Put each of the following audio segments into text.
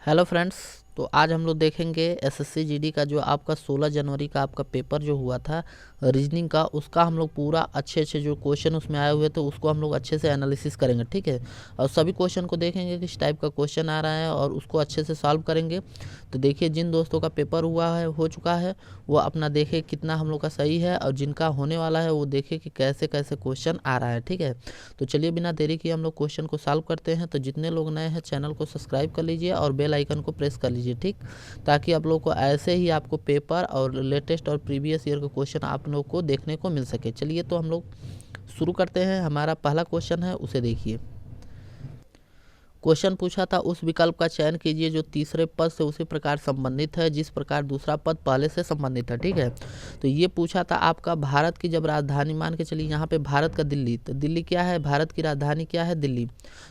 Hello friends, तो आज हम लोग देखेंगे एसएससी जीडी का जो आपका 16 जनवरी का आपका पेपर जो हुआ था रीजनिंग का, उसका हम लोग पूरा अच्छे जो क्वेश्चन उसमें आए हुए थे उसको हम लोग अच्छे से एनालिसिस करेंगे। ठीक है, और सभी क्वेश्चन को देखेंगे किस टाइप का क्वेश्चन आ रहा है और उसको अच्छे से सॉल्व करेंगे। तो देखिए, जिन दोस्तों का पेपर हो चुका है वो अपना देखे कितना हम लोग का सही है, और जिनका होने वाला है वो देखे कि कैसे कैसे क्वेश्चन आ रहा है। ठीक है, तो चलिए बिना देरी किए हम लोग क्वेश्चन को सॉल्व करते हैं। तो जितने लोग नए हैं चैनल को सब्सक्राइब कर लीजिए और बेल आइकन को प्रेस कर लीजिए, ठीक, ताकि आप लोग को ऐसे ही आपको पेपर और लेटेस्ट और प्रीवियस ईयर के क्वेश्चन आप लोग को देखने को मिल सके। चलिए तो हम लोग शुरू करते हैं। हमारा पहला क्वेश्चन है, उसे देखिए। क्वेश्चन पूछा था, उस विकल्प का चयन कीजिए जो तीसरे पद से उसी प्रकार संबंधित है जिस प्रकार दूसरा पद पहले से संबंधित है। ठीक है, तो ये पूछा था आपका भारत की जब राजधानी, मान के चलिए यहाँ पे भारत का दिल्ली, तो दिल्ली क्या है, भारत की राजधानी क्या है, दिल्ली।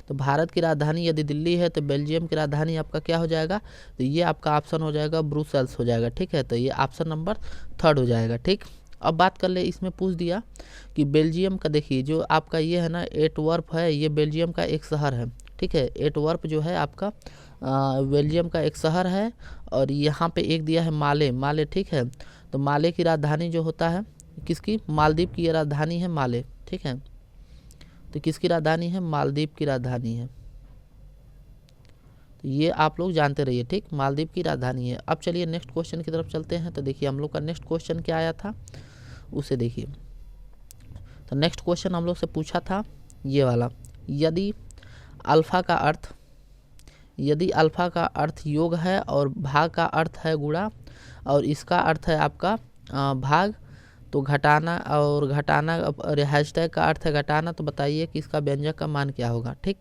तो भारत की राजधानी यदि दिल्ली है तो बेल्जियम की राजधानी आपका क्या हो जाएगा, तो ये आपका ऑप्शन हो जाएगा ब्रुसेल्स हो जाएगा। ठीक है, तो ये ऑप्शन नंबर 3 हो जाएगा। ठीक, अब बात कर ले, इसमें पूछ दिया कि बेल्जियम का, देखिए जो आपका ये है ना एंटवर्प है, ये बेल्जियम का एक शहर है। ठीक है, एंटवर्प जो है आपका बेल्जियम का एक शहर है, और यहाँ पे एक दिया है माले। ठीक है, तो माले की राजधानी जो होता है किसकी, मालदीव की ये राजधानी है माले। ठीक है, तो किसकी राजधानी है, मालदीव की राजधानी है। तो ये आप लोग जानते रहिए, ठीक, मालदीव की राजधानी है। अब चलिए नेक्स्ट क्वेश्चन की तरफ चलते हैं। तो देखिए हम लोग का नेक्स्ट क्वेश्चन क्या आया था उसे देखिए। तो नेक्स्ट क्वेश्चन हम लोग से पूछा था ये वाला, यदि अल्फ़ा का अर्थ योग है और भाग का अर्थ है गुणा और इसका अर्थ है आपका भाग, तो घटाना और हैशटैग का अर्थ है घटाना, तो बताइए कि इसका व्यंजक का मान क्या होगा। ठीक,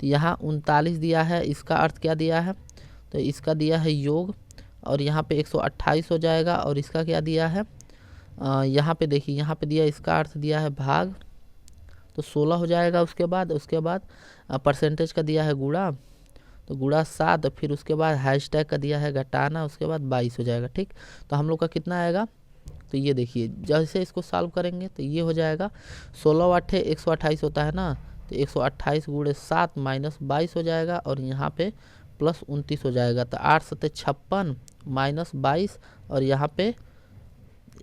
तो यहाँ 39 दिया है, इसका अर्थ क्या दिया है, तो इसका दिया है योग, और यहाँ पे 128 हो जाएगा, और इसका क्या दिया है, यहाँ पे देखिए, यहाँ पे दिया, इसका अर्थ दिया है भाग, तो 16 हो जाएगा। उसके बाद परसेंटेज का दिया है गुणा, तो गुणा 7, फिर उसके बाद हैशटैग का दिया है घटाना, उसके बाद 22 हो जाएगा। ठीक, तो हम लोग का कितना आएगा, तो ये देखिए जैसे इसको सॉल्व करेंगे तो ये हो जाएगा 16 8 128 होता है ना, तो 128 गुणे 7 माइनस 22 हो जाएगा, और यहाँ पे प्लस 29 हो जाएगा। तो 8 7 56 माइनस 22, और यहाँ पे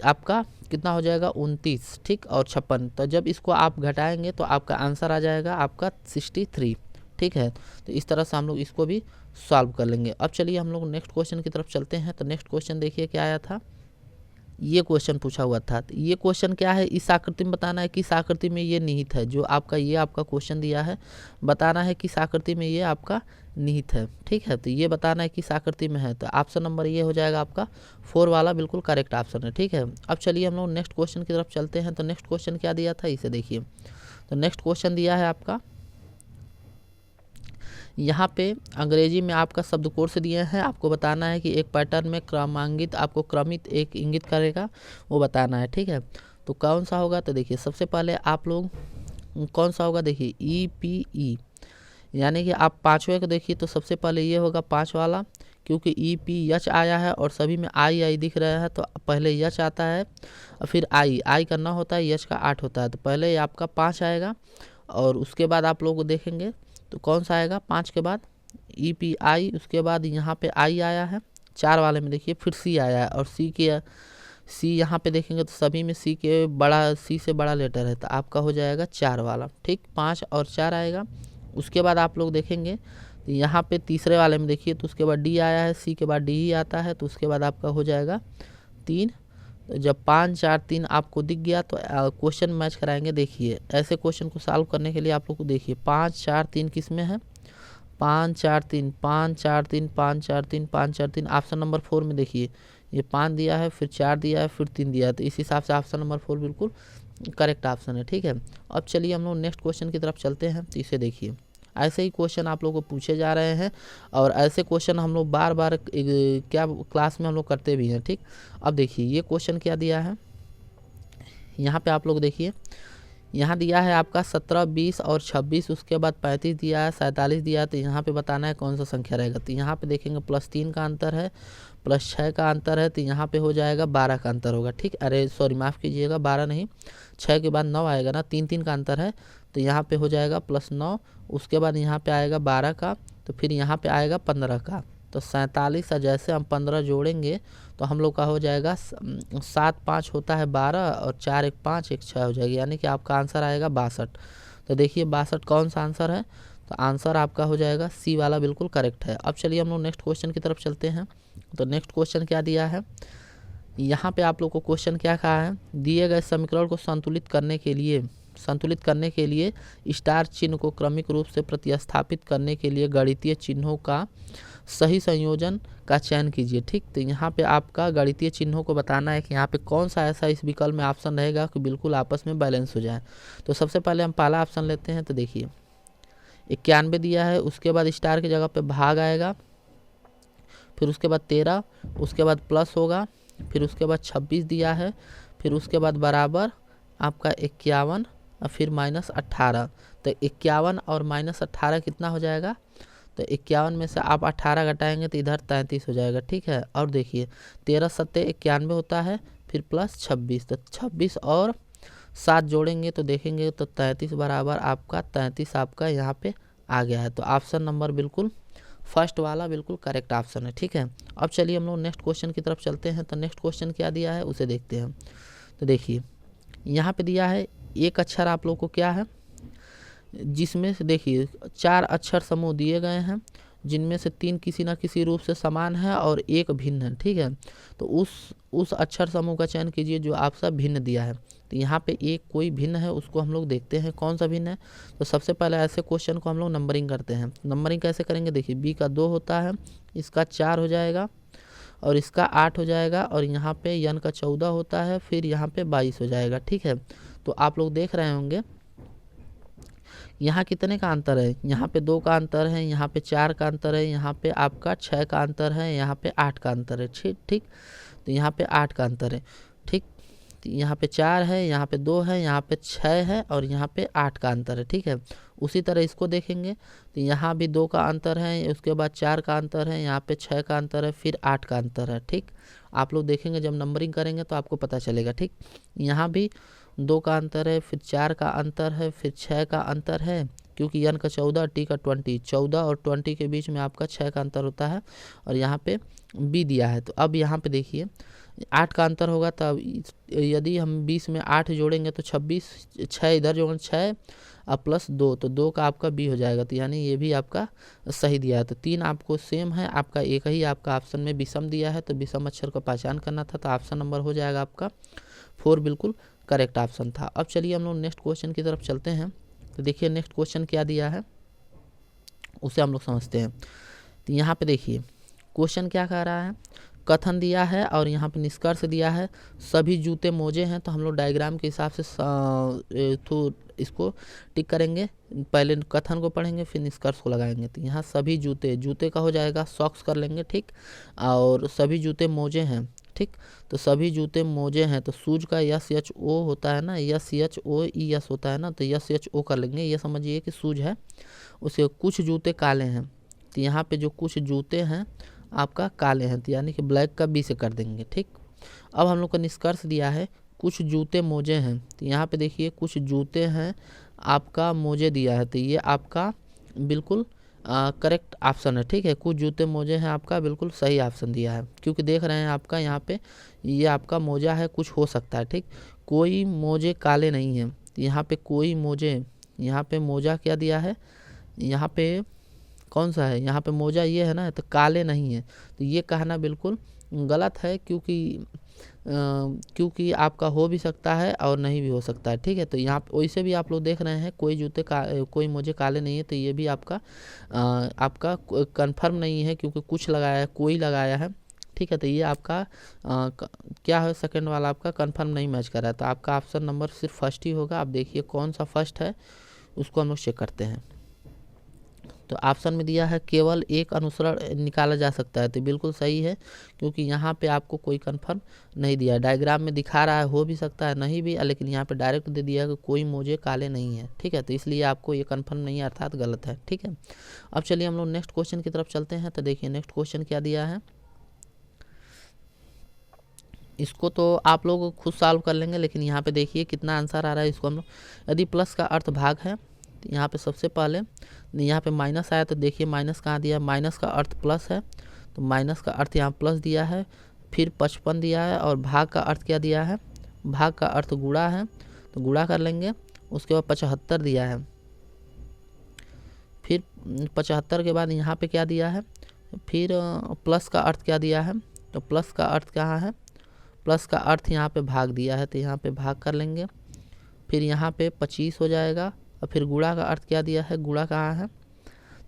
आपका कितना हो जाएगा 29, ठीक, और 56। तो जब इसको आप घटाएंगे तो आपका आंसर आ जाएगा आपका 63। ठीक है, तो इस तरह से हम लोग इसको भी सॉल्व कर लेंगे। अब चलिए हम लोग नेक्स्ट क्वेश्चन की तरफ चलते हैं। तो नेक्स्ट क्वेश्चन देखिए क्या आया था, ये क्वेश्चन पूछा हुआ था। तो ये क्वेश्चन क्या है, इस आकृति में बताना है किस आकृति में ये निहित है। जो आपका ये आपका क्वेश्चन दिया है, बताना है किस आकृति में ये आपका निहित है। ठीक है, तो ये बताना है किस आकृति में है। तो ऑप्शन नंबर ये हो जाएगा आपका 4 वाला, बिल्कुल करेक्ट ऑप्शन है। ठीक है, अब चलिए हम लोग नेक्स्ट क्वेश्चन की तरफ चलते हैं। तो नेक्स्ट क्वेश्चन क्या दिया था इसे देखिए। तो नेक्स्ट क्वेश्चन दिया है आपका, यहाँ पे अंग्रेजी में आपका शब्दकोश दिए हैं, आपको बताना है कि एक पैटर्न में क्रमांकित आपको क्रमित एक इंगित करेगा, वो बताना है। ठीक है, तो कौन सा होगा, तो देखिए सबसे पहले आप लोग कौन सा होगा, देखिए EPE, यानी कि आप पाँचवें को देखिए, तो सबसे पहले ये होगा 5 वाला, क्योंकि EP यच आया है और सभी में आई दिख रहा है, तो पहले यच आता है और फिर आई का 9 होता है, यच का 8 होता है, तो पहले आपका 5 आएगा, और उसके बाद आप लोग देखेंगे तो कौन सा आएगा 5 के बाद EPI, उसके बाद यहाँ पे आई आया है 4 वाले में, देखिए फिर C आया है, और C यहाँ पे देखेंगे तो सभी में C से बड़ा लेटर है, तो आपका हो जाएगा 4 वाला। ठीक, 5 और 4 आएगा। उसके बाद आप लोग देखेंगे तो यहाँ पे तीसरे वाले में देखिए, तो उसके बाद D आया है, C के बाद D ही आता है, तो उसके बाद आपका हो जाएगा 3। तो जब 5 4 3 आपको दिख गया तो क्वेश्चन मैच कराएंगे। देखिए ऐसे क्वेश्चन को सॉल्व करने के लिए आप लोग को देखिए 5 4 3 किस में है, 5 4 3 5 4 3 5 4 3 5 4 3, ऑप्शन नंबर 4 में देखिए ये 5 दिया है, फिर 4 दिया है, फिर 3 दिया है, तो इस हिसाब से ऑप्शन नंबर 4 बिल्कुल करेक्ट ऑप्शन है। ठीक है, अब चलिए हम लोग नेक्स्ट क्वेश्चन की तरफ चलते हैं। तो इसे देखिए, ऐसे ही क्वेश्चन आप लोगों को पूछे जा रहे हैं, और ऐसे क्वेश्चन हम लोग बार बार क्या क्लास में हम लोग करते भी हैं। ठीक, अब देखिए ये क्वेश्चन क्या दिया है, यहाँ पे आप लोग देखिए, यहाँ दिया है आपका 17 20 और 26, उसके बाद 35 दिया है, 47 दिया है, तो यहाँ पे बताना है कौन सा संख्या रहेगा। तो यहाँ पे देखेंगे +3 का अंतर है, +6 का अंतर है, तो यहाँ पे हो जाएगा 12 का अंतर होगा। ठीक, अरे सॉरी माफ़ कीजिएगा, 12 नहीं, 6 के बाद 9 आएगा ना, 3 3 का अंतर है, तो यहाँ पे हो जाएगा +9, उसके बाद यहाँ पे आएगा 12 का, तो फिर यहाँ पे आएगा 15 का, तो 47 से जैसे हम 15 जोड़ेंगे तो हम लोग का हो जाएगा 7 5 होता है 12 और 4 1 5 1 6 हो जाएगी, यानी कि आपका आंसर आएगा 62। तो देखिए 62 कौन सा आंसर है, तो आंसर आपका हो जाएगा सी वाला बिल्कुल करेक्ट है। अब चलिए हम लोग नेक्स्ट क्वेश्चन की तरफ चलते हैं। तो नेक्स्ट क्वेश्चन क्या दिया है, यहाँ पे आप लोग को क्वेश्चन क्या कहा है, दिए गए समीकरण को संतुलित करने के लिए स्टार चिन्ह को क्रमिक रूप से प्रतिस्थापित करने के लिए गणितीय चिन्हों का सही संयोजन का चयन कीजिए। ठीक, तो यहाँ पे आपका गणितीय चिन्हों को बताना है कि यहाँ पे कौन सा ऐसा इस विकल्प में ऑप्शन रहेगा कि बिल्कुल आपस में बैलेंस हो जाए। तो सबसे पहले हम पहला ऑप्शन लेते हैं। तो देखिए 91 दिया है, उसके बाद स्टार की जगह पे भाग आएगा, फिर उसके बाद 13, उसके बाद प्लस होगा, फिर उसके बाद 26 दिया है, फिर उसके बाद बराबर आपका 51 और फिर -18। तो 51 और -18 कितना हो जाएगा, तो 51 में से आप 18 घटाएंगे तो इधर 33 हो जाएगा। ठीक है, और देखिए 13 सत्ते 91 होता है, फिर प्लस 26, तो 26 और 7 जोड़ेंगे तो देखेंगे तो 33 बराबर आपका 33 आपका यहाँ पे आ गया है। तो ऑप्शन नंबर बिल्कुल फर्स्ट वाला बिल्कुल करेक्ट ऑप्शन है। ठीक है, अब चलिए हम लोग नेक्स्ट क्वेश्चन की तरफ चलते हैं। तो नेक्स्ट क्वेश्चन क्या दिया है उसे देखते हैं। तो देखिए यहाँ पे दिया है एक अक्षर आप लोग को क्या है, जिसमें से देखिए 4 अक्षर समूह दिए गए हैं, जिनमें से 3 किसी न किसी रूप से समान है और एक भिन्न है। ठीक है, तो उस अक्षर समूह का चयन कीजिए जो आपसे भिन्न दिया है। तो यहाँ पे एक कोई भिन्न है, उसको हम लोग देखते हैं कौन सा भिन्न है। तो सबसे पहले ऐसे क्वेश्चन को हम लोग नंबरिंग करते हैं। नंबरिंग कैसे करेंगे, देखिए बी का 2 होता है, इसका 4 हो जाएगा और इसका 8 हो जाएगा, और यहाँ पे यन का 14 होता है, फिर यहाँ पे 22 हो जाएगा। ठीक है, तो आप लोग देख रहे होंगे यहाँ कितने का अंतर है, यहाँ पे 2 का अंतर है, यहाँ पे 4 का अंतर है, यहाँ पे आपका 6 का अंतर है, यहाँ पे 8 का अंतर है। ठीक, तो यहाँ पे 8 का अंतर है। ठीक, तो यहाँ पे 4 है, यहाँ पे 2 है, यहाँ पे 6 है और यहाँ पे 8 का अंतर है। ठीक है, उसी तरह इसको देखेंगे तो यहाँ भी 2 का अंतर है, उसके बाद 4 का अंतर है, यहाँ पे 6 का अंतर है, फिर 8 का अंतर है। ठीक, आप लोग देखेंगे जब नंबरिंग करेंगे तो आपको पता चलेगा। ठीक, यहाँ भी 2 का अंतर है, फिर 4 का अंतर है, फिर 6 का अंतर है, क्योंकि यन का 14 टी का 20, 14 और 20 के बीच में आपका 6 का अंतर होता है, और यहाँ पे बी दिया है। तो अब यहाँ पे देखिए 8 का अंतर होगा, तब यदि हम 20 में 8 जोड़ेंगे तो 26, 6 इधर जोड़ेंगे 6 और प्लस 2, तो 2 का आपका बी हो जाएगा। तो यानी ये भी आपका सही दिया है। तो 3 आपको सेम है, आपका एक ही आपका ऑप्शन में विषम दिया है, तो विषम अक्षर को पहचान करना था, तो ऑप्शन नंबर हो जाएगा आपका 4 बिल्कुल करेक्ट ऑप्शन था। अब चलिए हम लोग नेक्स्ट क्वेश्चन की तरफ चलते हैं। तो देखिए नेक्स्ट क्वेश्चन क्या दिया है उसे हम लोग समझते हैं। तो यहाँ पे देखिए क्वेश्चन क्या कह रहा है, कथन दिया है और यहाँ पे निष्कर्ष दिया है, सभी जूते मोजे हैं। तो हम लोग डायग्राम के हिसाब से तो इसको टिक करेंगे, पहले कथन को पढ़ेंगे फिर निष्कर्ष को लगाएंगे। तो यहाँ सभी जूते का हो जाएगा सॉक्स कर लेंगे। ठीक, और सभी जूते मोजे हैं। ठीक, तो सभी जूते मोजे हैं, तो शूज का SHO होता है ना, SHOES होता है ना, तो SHO कर लेंगे, ये समझिए कि शूज है। उसके कुछ जूते काले हैं, तो यहाँ पे जो कुछ जूते हैं आपका काले हैं, तो यानी कि ब्लैक का बी से कर देंगे। ठीक, अब हम लोग का निष्कर्ष दिया है कुछ जूते मोजे हैं, तो यहाँ पे देखिए कुछ जूते हैं आपका मोजे दिया है, तो ये आपका बिल्कुल करेक्ट ऑप्शन है। ठीक है, कुछ जूते मोजे हैं आपका बिल्कुल सही ऑप्शन दिया है, क्योंकि देख रहे हैं आपका यहाँ पे ये आपका मोजा है, कुछ हो सकता है। ठीक, कोई मोजे काले नहीं हैं, तो यहाँ पे कोई मोजे, यहाँ पे मोजा क्या दिया है, यहाँ पे कौन सा है, यहाँ पे मोजा ये है ना, तो काले नहीं है, तो ये कहना बिल्कुल गलत है, क्योंकि आपका हो भी सकता है और नहीं भी हो सकता है। ठीक है, तो यहाँ वैसे भी आप लोग देख रहे हैं कोई मोजे काले नहीं है, तो ये भी आपका कंफर्म नहीं है, क्योंकि कुछ लगाया है, कोई लगाया है। ठीक है, तो ये आपका क्या है, सेकंड वाला आपका कंफर्म नहीं मैच कर रहा है, तो आपका ऑप्शन नंबर सिर्फ फर्स्ट ही होगा। आप देखिए कौन सा फर्स्ट है उसको हम लोग चेक करते हैं। तो ऑप्शन में दिया है केवल एक अनुसरण निकाला जा सकता है, तो बिल्कुल सही है, क्योंकि यहाँ पे आपको कोई कंफर्म नहीं दिया। डायग्राम में दिखा रहा है हो भी सकता है नहीं भी, लेकिन यहाँ पे डायरेक्ट दे दिया कि कोई मोजे काले नहीं है। ठीक है, तो इसलिए आपको ये कंफर्म नहीं है, अर्थात गलत है। ठीक है, अब चलिए हम लोग नेक्स्ट क्वेश्चन की तरफ चलते हैं। तो देखिए नेक्स्ट क्वेश्चन क्या दिया है, इसको तो आप लोग खुद सॉल्व कर लेंगे, लेकिन यहाँ पे देखिए कितना आंसर आ रहा है। इसको हम लोग, यदि प्लस का अर्थ भाग है तो यहाँ पे सबसे पहले यहाँ पे माइनस आया तो देखिए माइनस कहाँ दिया है, माइनस का अर्थ प्लस है तो माइनस का अर्थ यहाँ प्लस दिया है। फिर 55 दिया है और भाग का अर्थ क्या दिया है, भाग का अर्थ गुणा है तो गुणा कर लेंगे। उसके बाद 75 दिया है। फिर 75 के बाद यहाँ पे क्या दिया है, फिर प्लस का अर्थ क्या दिया है, तो प्लस का अर्थ कहाँ है, प्लस का अर्थ यहाँ पे भाग दिया है तो यहाँ पे भाग कर लेंगे। फिर यहाँ पे 25 हो जाएगा और फिर गुणा का अर्थ क्या दिया है, गुणा कहाँ है,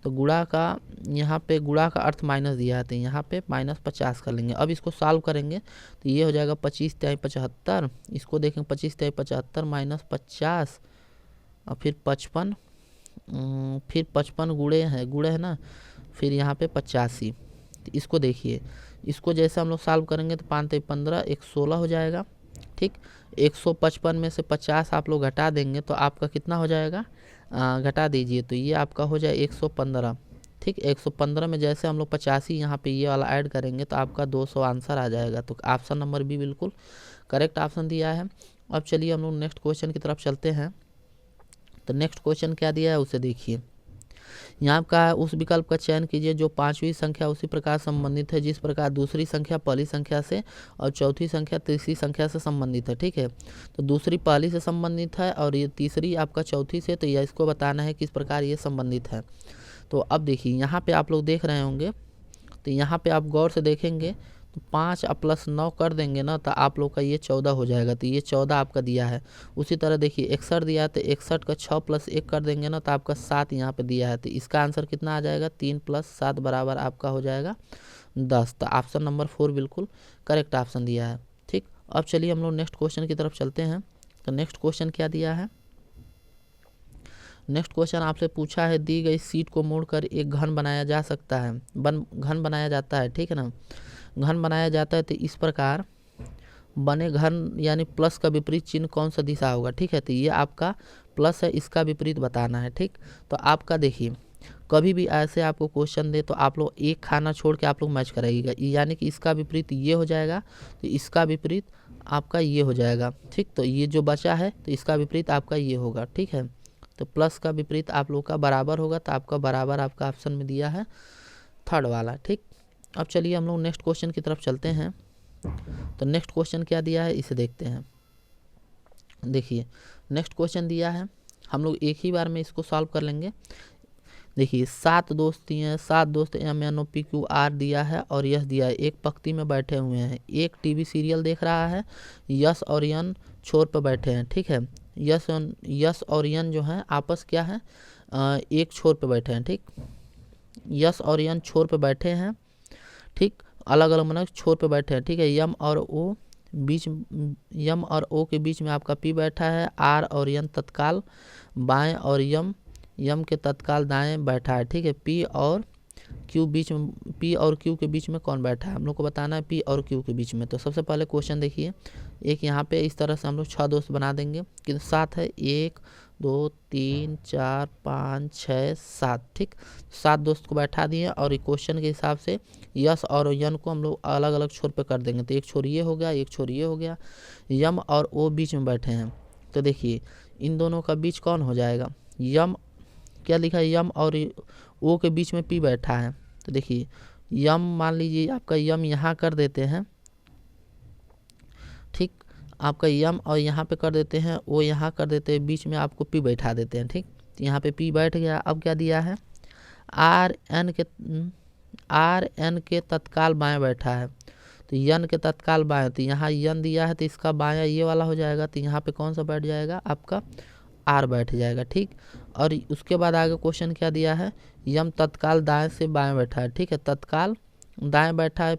तो गुणा का यहाँ पे गुणा का अर्थ माइनस दिया है तो यहाँ पे -50 कर लेंगे। अब इसको सॉल्व करेंगे तो ये हो जाएगा 25 तिहाई 75। इसको देखेंगे 25 तिहाई 75 -50 और फिर 55, फिर 55 गुणे है ना, फिर यहाँ पे 85। तो इसको देखिए, इसको जैसे हम लोग सॉल्व करेंगे तो 5 तिहाई 15 116 हो जाएगा। ठीक, 155 में से 50 आप लोग घटा देंगे तो आपका कितना हो जाएगा, घटा दीजिए तो ये आपका हो जाए 115। ठीक, 115 में जैसे हम लोग 85 यहाँ पे ये वाला ऐड करेंगे तो आपका 200 आंसर आ जाएगा। तो ऑप्शन नंबर बी बिल्कुल करेक्ट ऑप्शन दिया है। अब चलिए हम लोग नेक्स्ट क्वेश्चन की तरफ चलते हैं। तो नेक्स्ट क्वेश्चन क्या दिया है उसे देखिए। यहाँ का उस विकल्प का चयन कीजिए जो पांचवी संख्या उसी प्रकार संबंधित है जिस प्रकार दूसरी संख्या पहली संख्या से और चौथी संख्या तीसरी संख्या से संबंधित है। ठीक है, तो दूसरी पहली से संबंधित है और ये तीसरी आपका चौथी से, तो यह इसको बताना है किस प्रकार ये संबंधित है। तो अब देखिए यहाँ पे आप लोग देख रहे होंगे, तो यहाँ पे आप गौर से देखेंगे तो 5 + 9 कर देंगे ना तो आप लोग का ये 14 हो जाएगा। तो ये 14 आपका दिया है। उसी तरह देखिए 61 दिया है तो 61 का 6 + 1 कर देंगे ना तो आपका 7 यहाँ पे दिया है। तो इसका आंसर कितना आ जाएगा, 3 + 7 बराबर आपका हो जाएगा 10। तो ऑप्शन नंबर 4 बिल्कुल करेक्ट ऑप्शन दिया है। ठीक, अब चलिए हम लोग नेक्स्ट क्वेश्चन की तरफ चलते हैं। तो नेक्स्ट क्वेश्चन क्या दिया है, नेक्स्ट क्वेश्चन आपसे पूछा है दी गई सीट को मोड़कर एक घन बनाया जा सकता है, घन बनाया जाता है। ठीक है ना, घन बनाया जाता है तो इस प्रकार बने घन यानी प्लस का विपरीत चिन्ह कौन सा दिशा होगा। ठीक है, तो ये आपका प्लस है, इसका विपरीत बताना है। ठीक, तो आपका देखिए कभी भी ऐसे आपको क्वेश्चन दे तो आप लोग एक खाना छोड़ के आप लोग मैच कराइएगा, यानी कि इसका विपरीत ये हो जाएगा तो इसका विपरीत आपका ये हो जाएगा। ठीक, तो ये जो बचा है तो इसका विपरीत आपका ये होगा। ठीक है, तो प्लस का विपरीत आप लोग का बराबर होगा तो आपका बराबर आपका ऑप्शन में दिया है थर्ड वाला। ठीक, अब चलिए हम लोग नेक्स्ट क्वेश्चन की तरफ चलते हैं। तो नेक्स्ट क्वेश्चन क्या दिया है इसे देखते हैं। देखिए नेक्स्ट क्वेश्चन दिया है, हम लोग एक ही बार में इसको सॉल्व कर लेंगे। देखिए 7 दोस्त दिए हैं, 7 दोस्त MNOPQR दिया है और यश दिया है, एक पंक्ति में बैठे हुए हैं, एक टीवी सीरियल देख रहा है, यश और यन छोर पर बैठे हैं। ठीक है, यश और यन जो है आपस क्या है, एक छोर पर बैठे हैं। ठीक, यश और यन छोर पर बैठे हैं। ठीक, अलग अलग मतलब छोर पे बैठे हैं। ठीक है, यम और ओ के बीच में आपका पी बैठा है, आर और यन तत्काल बाएं और यम के तत्काल दाएं बैठा है। ठीक है, पी और क्यू के बीच में कौन बैठा है हम लोग को बताना है, पी और क्यू के बीच में। तो सबसे पहले क्वेश्चन देखिए, एक यहाँ पे इस तरह से हम लोग 6 दोस्त बना देंगे कि 7 है, 1 2 3 4 5 6 7। ठीक, 7 दोस्त को बैठा दिए और एक क्वेश्चन के हिसाब से यस और यन को हम लोग अलग अलग छोर पे कर देंगे। तो एक छोर ये हो गया, एक छोर ये हो गया, यम और ओ बीच में बैठे हैं। तो देखिए इन दोनों का बीच कौन हो जाएगा, यम क्या लिखा है, यम और ओ के बीच में पी बैठा है। तो देखिए यम मान लीजिए आपका यम यहाँ कर देते हैं। ठीक, आपका यम और यहाँ पे कर देते हैं, ओ यहाँ कर देते हैं, बीच में आपको पी बैठा देते हैं। ठीक, तो यहाँ पे पी बैठ गया। अब क्या दिया है, आर एन के तत्काल बाएं बैठा है, तो यन के तत्काल बाएं, तो यहाँ यन दिया है तो इसका बायां ये वाला हो जाएगा। तो यहाँ पे कौन सा बैठ जाएगा, आपका आर बैठ जाएगा। ठीक, और उसके बाद आगे क्वेश्चन क्या दिया है, यम तत्काल दाएं से बाएं बैठा है। ठीक है, तत्काल दाएं बैठा है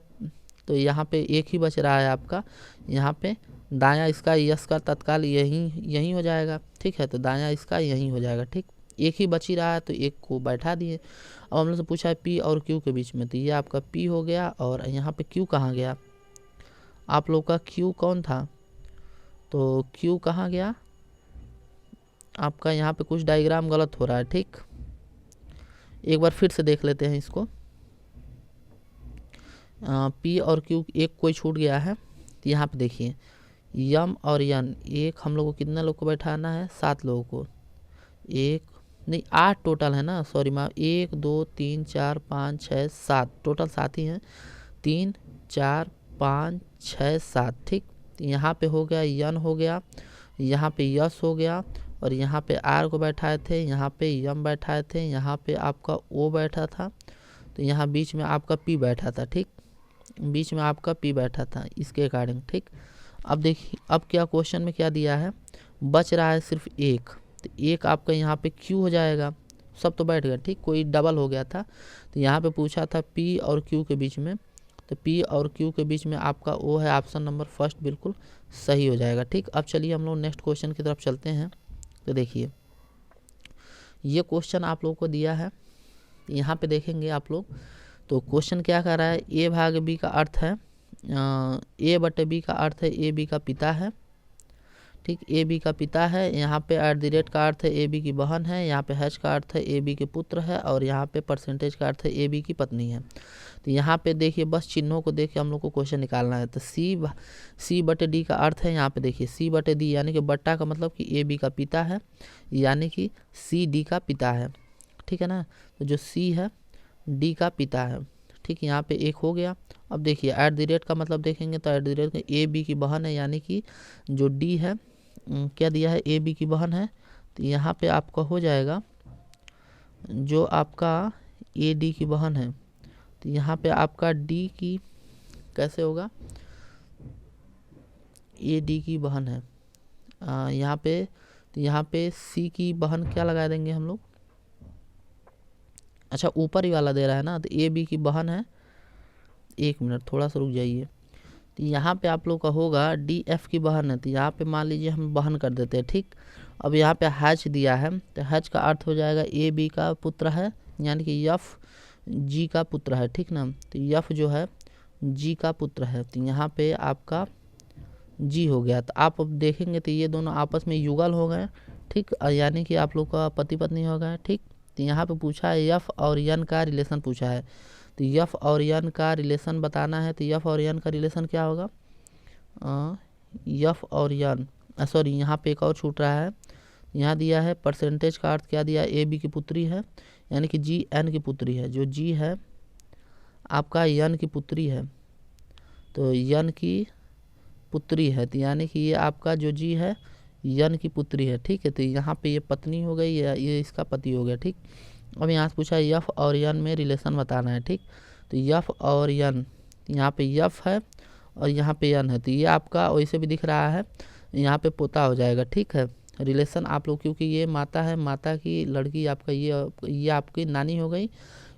तो यहाँ पे एक ही बच रहा है आपका, यहाँ पे दायां इसका यस का तत्काल यही हो जाएगा। ठीक है, तो दायां इसका यही हो जाएगा। ठीक, एक ही बच ही रहा है तो एक को बैठा दिए। अब हम लोग से पूछा है पी और क्यू के बीच में, तो ये आपका पी हो गया और यहाँ पे क्यू कहाँ गया, आप लोग का क्यू कौन था, तो क्यू कहाँ गया, आपका यहाँ पे कुछ डायग्राम गलत हो रहा है। ठीक, एक बार फिर से देख लेते हैं इसको। पी और क्यू एक कोई छूट गया है। तो यहाँ पे देखिए यम और यन, एक हम लोग को कितने लोग को बैठाना है, 7 लोगों को, 1 नहीं 8 टोटल है ना, सॉरी माँ, 1 2 3 4 5 6 7, टोटल 7 ही हैं, 3 4 5 6 7, ठीक। यहाँ पे हो गया यन हो गया, यहाँ पे यस हो गया, और यहाँ पे आर को बैठाए थे, यहाँ पे यम बैठाए थे, यहाँ पे आपका ओ बैठा था, तो यहाँ बीच में आपका पी बैठा था, ठीक, बीच में आपका पी बैठा था इसके अकॉर्डिंग, ठीक। अब देखिए अब क्या क्वेश्चन में क्या दिया है, बच रहा है सिर्फ एक, तो एक आपका यहाँ पे क्यू हो जाएगा, सब तो बैठ गया, ठीक, कोई डबल हो गया था, तो यहाँ पे पूछा था पी और क्यू के बीच में, तो पी और क्यू के बीच में आपका ओ है, ऑप्शन नंबर फर्स्ट बिल्कुल सही हो जाएगा, ठीक। अब चलिए हम लोग नेक्स्ट क्वेश्चन की तरफ चलते हैं। तो देखिए ये क्वेश्चन आप लोगों को दिया है, यहाँ पे देखेंगे आप लोग, तो क्वेश्चन क्या कर रहा है, ए भाग बी का अर्थ है ए बटे बी का अर्थ है ए बी का पिता है, ठीक, ए बी का पिता है, यहाँ पे @ का अर्थ है ए बी की बहन है, यहाँ पे हैच का अर्थ है ए बी के पुत्र है, और यहाँ पे परसेंटेज का अर्थ है ए बी की पत्नी है। तो यहाँ पे देखिए बस चिन्हों को देख के हम लोग को क्वेश्चन निकालना है। तो सी बटे डी का अर्थ है, यहाँ पे देखिए सी बटे डी यानी कि बट्टा का मतलब कि ए बी का पिता है, यानी कि सी डी का पिता है, ठीक है ना। तो जो सी है डी का पिता है, ठीक, यहाँ पे एक हो गया। अब देखिए @ का मतलब देखेंगे तो @ का ए बी की बहन है, यानी कि जो डी है क्या दिया है, ए बी की बहन है, तो यहाँ पे आपका हो जाएगा जो आपका ए डी की बहन है, तो यहाँ पे आपका डी की कैसे होगा, ए डी की बहन है, यहाँ पे, तो यहाँ पे सी की बहन क्या लगा देंगे हम लोग, अच्छा ऊपर ही वाला दे रहा है ना, तो ए बी की बहन है, एक मिनट थोड़ा सा रुक जाइए, तो यहाँ पे आप लोग का होगा डी एफ की बहन है, तो यहाँ पे मान लीजिए हम बहन कर देते हैं, ठीक। अब यहाँ पे हैच दिया है, तो हैच का अर्थ हो जाएगा ए बी का पुत्र है, यानी कि यफ जी का पुत्र है, ठीक ना, तो यफ जो है जी का पुत्र है, तो यहाँ पे आपका जी हो गया। तो आप अब देखेंगे तो ये दोनों आपस में युगल हो गए, ठीक, यानी कि आप लोग का पति पत्नी हो गए, ठीक। तो यहाँ पे पूछा है यफ और यन का रिलेशन पूछा है, तो यफ और यन का रिलेशन बताना है, तो यफ और यन का रिलेशन क्या होगा, यफ और यन, सॉरी यहाँ पे एक और छूट रहा है, यहाँ दिया है परसेंटेज का अर्थ क्या दिया है, ए बी की पुत्री है, यानी कि जी एन की पुत्री है, जो जी है आपका यन की पुत्री है, तो यन की पुत्री है, तो यानी कि ये आपका जो जी है यन की पुत्री है, ठीक है। तो यहाँ पे ये पत्नी हो गई या ये इसका पति हो गया, ठीक। अब यहाँ से पूछा यफ और यन में रिलेशन बताना है, ठीक। तो यफ और यन, यहाँ पे यफ है और यहाँ पे यन है, तो ये आपका वैसे भी दिख रहा है, यहाँ पे पोता हो जाएगा, ठीक है। रिलेशन आप लोग, क्योंकि ये माता है, माता की लड़की आपका ये आपकी नानी हो गई,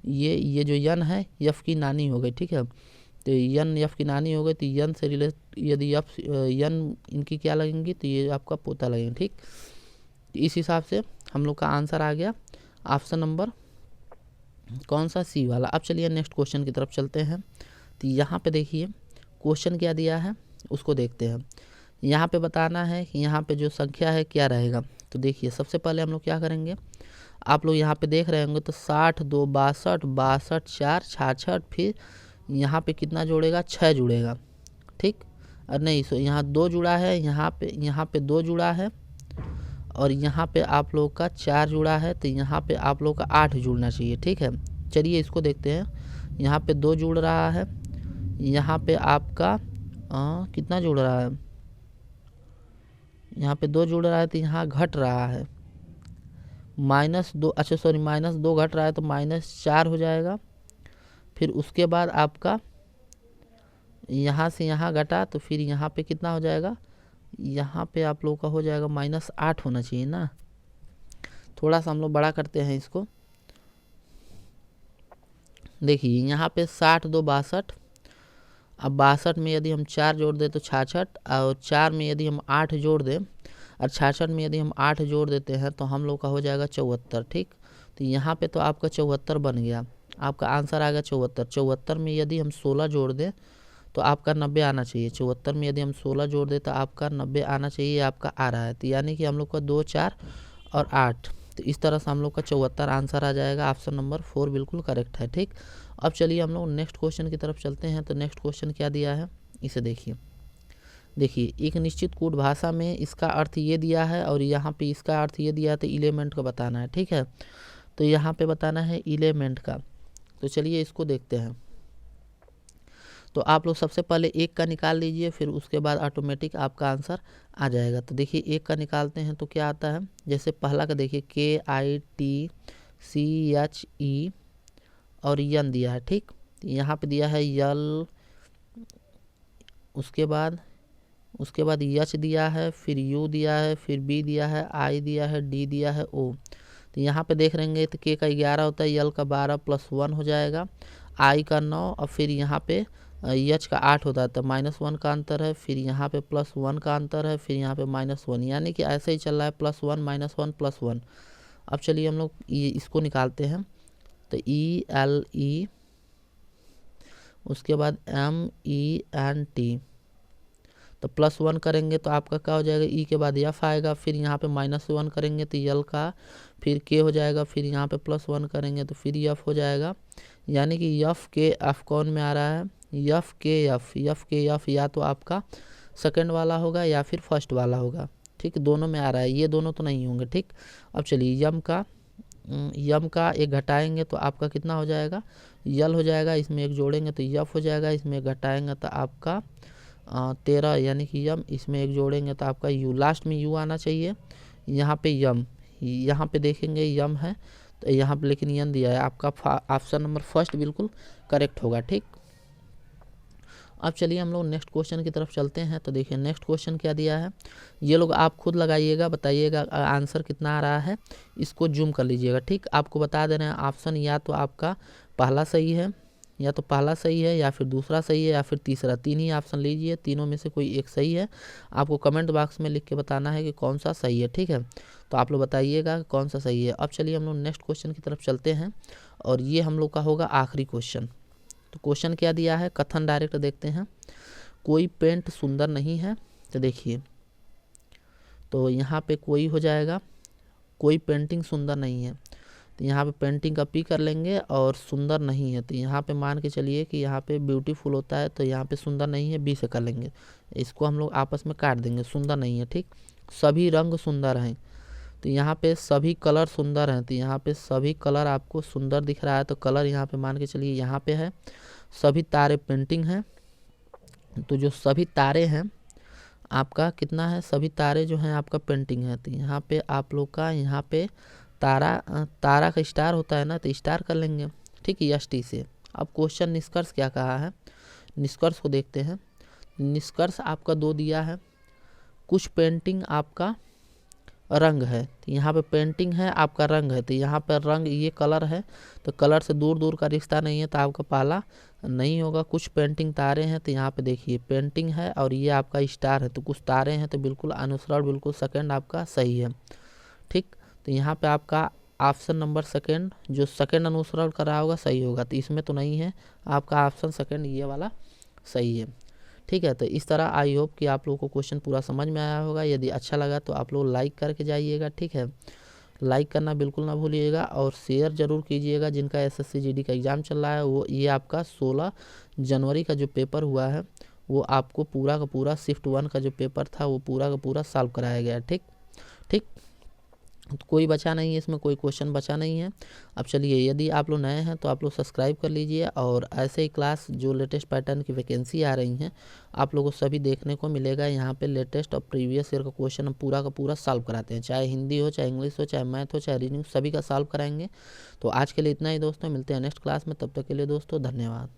ये जो यन है यफ की नानी हो गई, ठीक है। तो यन यफ की नानी हो गई, तो यन से रिलेट यदि यफ यन इनकी क्या लगेंगी, तो ये आपका पोता लगेंगे, ठीक। इस हिसाब से हम लोग का आंसर आ गया ऑप्शन नंबर कौन सा, सी वाला। अब चलिए नेक्स्ट क्वेश्चन की तरफ चलते हैं। तो यहाँ पे देखिए क्वेश्चन क्या दिया है उसको देखते हैं। यहाँ पे बताना है कि यहाँ पे जो संख्या है क्या रहेगा। तो देखिए सबसे पहले हम लोग क्या करेंगे, आप लोग यहाँ पे देख रहे होंगे तो 60 2 62 62 4 66, फिर यहाँ पे कितना जोड़ेगा, 6 जुड़ेगा, ठीक। और नहीं यहाँ 2 जुड़ा है, यहाँ पे 2 जुड़ा है, और यहाँ पे आप लोग का 4 जुड़ा है, तो यहाँ पे आप लोग का 8 जुड़ना चाहिए, ठीक है। चलिए इसको देखते हैं। यहाँ पे 2 जुड़ रहा है, यहाँ पे आपका कितना जुड़ रहा है, यहाँ पे 2 जुड़ रहा है, तो यहाँ घट रहा है -2, अच्छा सॉरी -2 घट रहा है, तो -4 हो जाएगा। फिर उसके बाद आपका यहाँ से यहाँ घटा, तो फिर यहाँ पे कितना हो जाएगा, यहाँ पे आप लोगों का हो जाएगा -8 होना चाहिए ना। थोड़ा सा हम लोग बड़ा करते हैं इसको। देखिए यहाँ पे 60 2 62, अब 62 में यदि हम 4 जोड़ दें तो 66, और 4 में यदि हम 8 जोड़ दें, और 66 में यदि हम 8 जोड़ देते हैं तो हम लोग का हो जाएगा 74, ठीक। तो यहाँ पे तो आपका 74 बन गया, आपका आंसर आ गया 74। 74 में यदि हम 16 जोड़ दें तो आपका 90 आना चाहिए। 74 में यदि हम 16 जोड़ दें तो आपका 90 आना चाहिए, आपका आ रहा है। तो यानी कि हम लोग का 2 4 और 8, तो इस तरह से हम लोग का 74 आंसर आ जाएगा। ऑप्शन नंबर 4 बिल्कुल करेक्ट है, ठीक। अब चलिए हम लोग नेक्स्ट क्वेश्चन की तरफ चलते हैं। तो नेक्स्ट क्वेश्चन क्या दिया है इसे देखिए। देखिए एक निश्चित कोड भाषा में इसका अर्थ ये दिया है और यहाँ पे इसका अर्थ ये दिया है, तो एलिमेंट का बताना है। ठीक है, तो यहाँ पे बताना है एलिमेंट का। तो चलिए इसको देखते हैं। तो आप लोग सबसे पहले एक का निकाल लीजिए, फिर उसके बाद ऑटोमेटिक आपका आंसर आ जाएगा। तो देखिए एक का निकालते हैं तो क्या आता है, जैसे पहला का देखिए KITCHE और यन दिया है। ठीक, यहाँ पे दिया है यल, उसके बाद यच दिया है, फिर यू दिया है, फिर बी दिया है, आई दिया है, डी दिया है, ओ। तो यहाँ पे देख रहेंगे तो के का 11 होता है, यल का 12 + 1 हो जाएगा, आई का 9 और फिर यहाँ पे यच का 8 होता है, तो -1 का अंतर है, फिर यहाँ पे +1 का अंतर है, फिर यहाँ पे -1, यानी कि ऐसे ही चल रहा है +1 -1 +1। अब चलिए हम लोग ये इसको निकालते हैं। तो ELE, उसके बाद MENT, तो +1 करेंगे तो आपका क्या हो जाएगा, ई के बाद एफ आएगा, फिर यहाँ पे -1 करेंगे तो यल का, फिर के हो जाएगा, फिर यहाँ पे +1 करेंगे तो फिर एफ हो जाएगा। यानी कि एफ के एफ कौन में आ रहा है, एफ के एफ या तो आपका सेकंड वाला होगा या फिर फर्स्ट वाला होगा। ठीक, दोनों में आ रहा है, ये दोनों तो नहीं होंगे। ठीक, अब चलिए यम का एक घटाएंगे तो आपका कितना हो जाएगा, यल हो जाएगा, इसमें एक जोड़ेंगे तो यफ हो जाएगा, इसमें एक घटाएंगे तो आपका 13, यानी कि यम, इसमें एक जोड़ेंगे तो आपका यू, लास्ट में यू आना चाहिए। यहाँ पे यम, यहाँ पे देखेंगे यम है तो यहाँ पे लेकिन यन दिया है, आपका ऑप्शन नंबर फर्स्ट बिल्कुल करेक्ट होगा। ठीक, अब चलिए हम लोग नेक्स्ट क्वेश्चन की तरफ चलते हैं। तो देखिए नेक्स्ट क्वेश्चन क्या दिया है, ये लोग आप खुद लगाइएगा, बताइएगा आंसर कितना आ रहा है, इसको जूम कर लीजिएगा। ठीक, आपको बता दे रहे हैं ऑप्शन या तो आपका पहला सही है, या फिर दूसरा सही है, या फिर तीसरा, 3 ही ऑप्शन लीजिए, तीनों में से कोई एक सही है। आपको कमेंट बॉक्स में लिख के बताना है कि कौन सा सही है। ठीक है, तो आप लोग बताइएगा कि कौन सा सही है। अब चलिए हम लोग नेक्स्ट क्वेश्चन की तरफ चलते हैं और ये हम लोग का होगा आखिरी क्वेश्चन। तो क्वेश्चन क्या दिया है, कथन डायरेक्ट देखते हैं। कोई पेंट सुंदर नहीं है, तो देखिए तो यहाँ पे कोई हो जाएगा, कोई पेंटिंग सुंदर नहीं है, तो यहाँ पे पेंटिंग का पी कर लेंगे और सुंदर नहीं है, तो यहाँ पे मान के चलिए कि यहाँ पे ब्यूटीफुल होता है, तो यहाँ पे सुंदर नहीं है, बी से कर लेंगे, इसको हम लोग आपस में काट देंगे, सुंदर नहीं है। ठीक, सभी रंग सुंदर हैं, तो यहाँ पे सभी कलर सुंदर हैं, तो यहाँ पे सभी कलर आपको सुंदर दिख रहा है, तो कलर यहाँ पे मान के चलिए यहाँ पे है। सभी तारे पेंटिंग हैं, तो जो सभी तारे हैं आपका कितना है, सभी तारे जो हैं आपका पेंटिंग है, तो यहाँ पे आप लोग का यहाँ पे तारा का स्टार होता है ना, तो स्टार कर लेंगे। ठीक है, ST से। अब क्वेश्चन निष्कर्ष क्या कहा है, निष्कर्ष को देखते हैं। निष्कर्ष आपका 2 दिया है, कुछ पेंटिंग आपका रंग है, तो यहाँ पे पेंटिंग है आपका रंग है, तो यहाँ पर रंग ये कलर है, तो कलर से दूर दूर का रिश्ता नहीं है, तो आपका पहला नहीं होगा। कुछ पेंटिंग तारे हैं, तो यहाँ पे देखिए पेंटिंग है और ये आपका स्टार है, तो कुछ तारे हैं, तो बिल्कुल अनुसरण बिल्कुल सेकंड आपका सही है। ठीक, तो यहाँ पे आपका ऑप्शन नंबर सेकंड, जो सेकंड अनुसरण कर रहा होगा सही होगा, तो इसमें तो नहीं है, आपका ऑप्शन सेकंड ये वाला सही है। ठीक है, तो इस तरह आई होप कि आप लोगों को क्वेश्चन पूरा समझ में आया होगा। यदि अच्छा लगा तो आप लोग लाइक करके जाइएगा। ठीक है, लाइक करना बिल्कुल ना भूलिएगा और शेयर ज़रूर कीजिएगा। जिनका SSC GD का एग्ज़ाम चल रहा है, वो ये आपका 16 जनवरी का जो पेपर हुआ है, वो आपको पूरा का पूरा शिफ्ट 1 का जो पेपर था, वो पूरा का पूरा सॉल्व कराया गया। ठीक, तो कोई बचा नहीं है, इसमें कोई क्वेश्चन बचा नहीं है। अब चलिए, यदि आप लोग नए हैं तो आप लोग सब्सक्राइब कर लीजिए और ऐसे ही क्लास जो लेटेस्ट पैटर्न की वैकेंसी आ रही हैं आप लोगों को सभी देखने को मिलेगा। यहाँ पे लेटेस्ट और प्रीवियस ईयर का क्वेश्चन हम पूरा का पूरा सॉल्व कराते हैं, चाहे हिंदी हो, चाहे इंग्लिश हो, चाहे मैथ हो, चाहे रीडिंग, सभी का सॉल्व कराएंगे। तो आज के लिए इतना ही दोस्तों, मिलते हैं नेक्स्ट क्लास में, तब तक के लिए दोस्तों धन्यवाद।